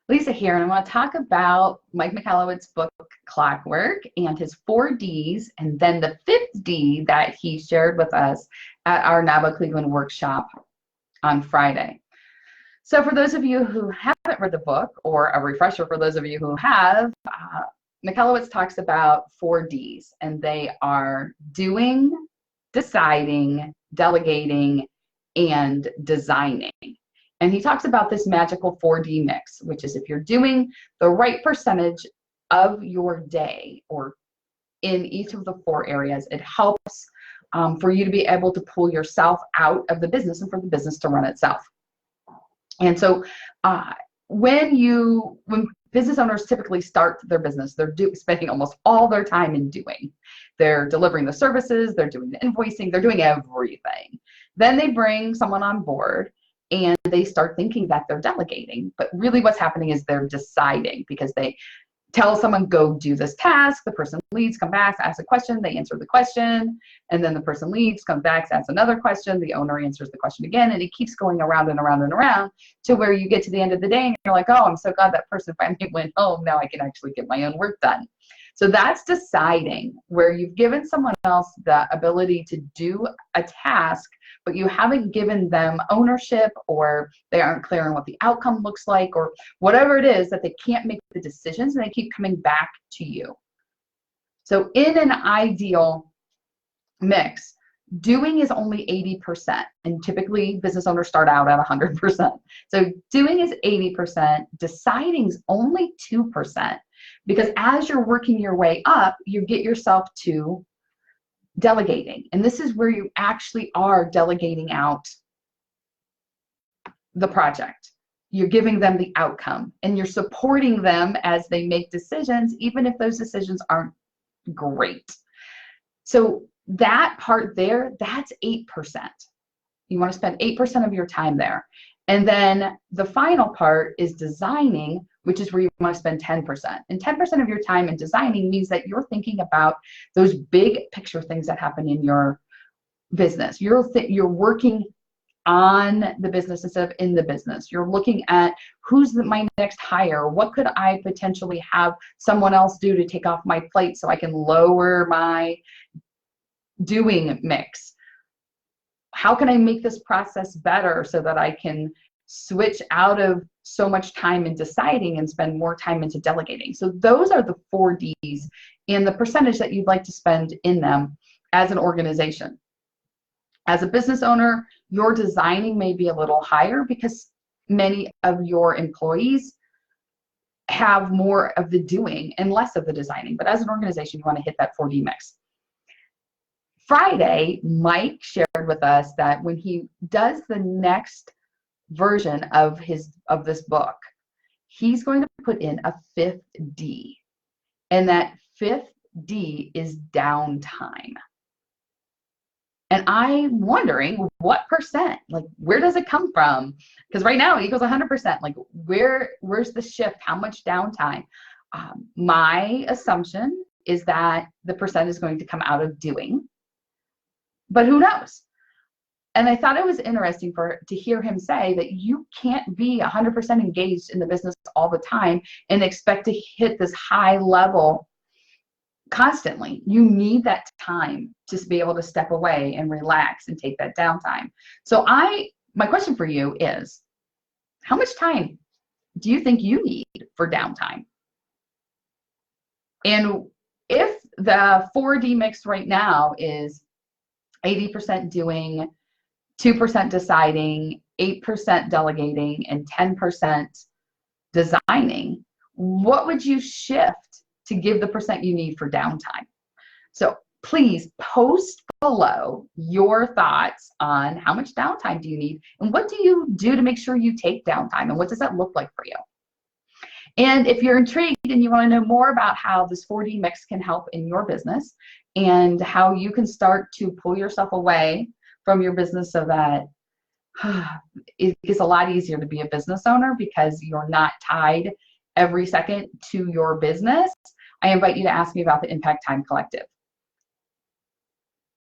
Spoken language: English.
Lisa here, and I want to talk about Mike Michalowicz's book, Clockwork, and his 4 Ds, and then the 5th D that he shared with us at our NABA Cleveland workshop on Friday. So for those of you who haven't read the book, or a refresher for those of you who have, Michalowicz talks about 4 Ds, and they are doing, deciding, delegating, and designing. And he talks about this magical 4D mix, which is if you're doing the right percentage of your day or in each of the 4 areas, it helps for you to be able to pull yourself out of the business and for the business to run itself. And so when business owners typically start their business, they're spending almost all their time in doing. They're delivering the services, they're doing the invoicing, they're doing everything. Then they bring someone on board and they start thinking that they're delegating, but really what's happening is they're deciding, because they tell someone, go do this task, the person leaves, come back, asks a question, they answer the question, and then the person leaves, comes back, asks another question, the owner answers the question again, and it keeps going around and around and around to where you get to the end of the day and you're like, oh, I'm so glad that person finally went home, now I can actually get my own work done. So that's deciding, where you've given someone else the ability to do a task, but you haven't given them ownership, or they aren't clear on what the outcome looks like, or whatever it is, that they can't make the decisions and they keep coming back to you. So in an ideal mix, doing is only 80%, and typically business owners start out at 100%. So doing is 80%, deciding is only 2%, because as you're working your way up, you get yourself to delegating. And this is where you actually are delegating out the project. You're giving them the outcome, and you're supporting them as they make decisions, even if those decisions aren't great. So that part there, that's 8%. You want to spend 8% of your time there. And then the final part is designing, which is where you want to spend 10%. And 10% of your time in designing means that you're thinking about those big picture things that happen in your business. You're working on the business instead of in the business. You're looking at who's my next hire? What could I potentially have someone else do to take off my plate so I can lower my doing mix? How can I make this process better so that I can switch out of so much time in deciding and spend more time into delegating? So those are the 4 Ds and the percentage that you'd like to spend in them as an organization. As a business owner, your designing may be a little higher because many of your employees have more of the doing and less of the designing. But as an organization, you want to hit that 4D mix. Friday, Mike shared with us that when he does the next version of this book, he's going to put in a 5th D, and that 5th D is downtime. And I'm wondering what percent, like where does it come from? Because right now it equals 100%. Like where's the shift? How much downtime? My assumption is that the percent is going to come out of doing, but who knows? And I thought it was interesting to hear him say that you can't be 100% engaged in the business all the time and expect to hit this high level constantly. You need that time to be able to step away and relax and take that downtime. So my question for you is, how much time do you think you need for downtime? And if the 4D mix right now is 80% doing, 2% deciding, 8% delegating, and 10% designing, what would you shift to give the percent you need for downtime? So please post below your thoughts on how much downtime do you need, and what do you do to make sure you take downtime, and what does that look like for you? And if you're intrigued and you want to know more about how this 4D mix can help in your business and how you can start to pull yourself away from your business so that it gets a lot easier to be a business owner because you're not tied every second to your business, I invite you to ask me about the Impact Time Collective.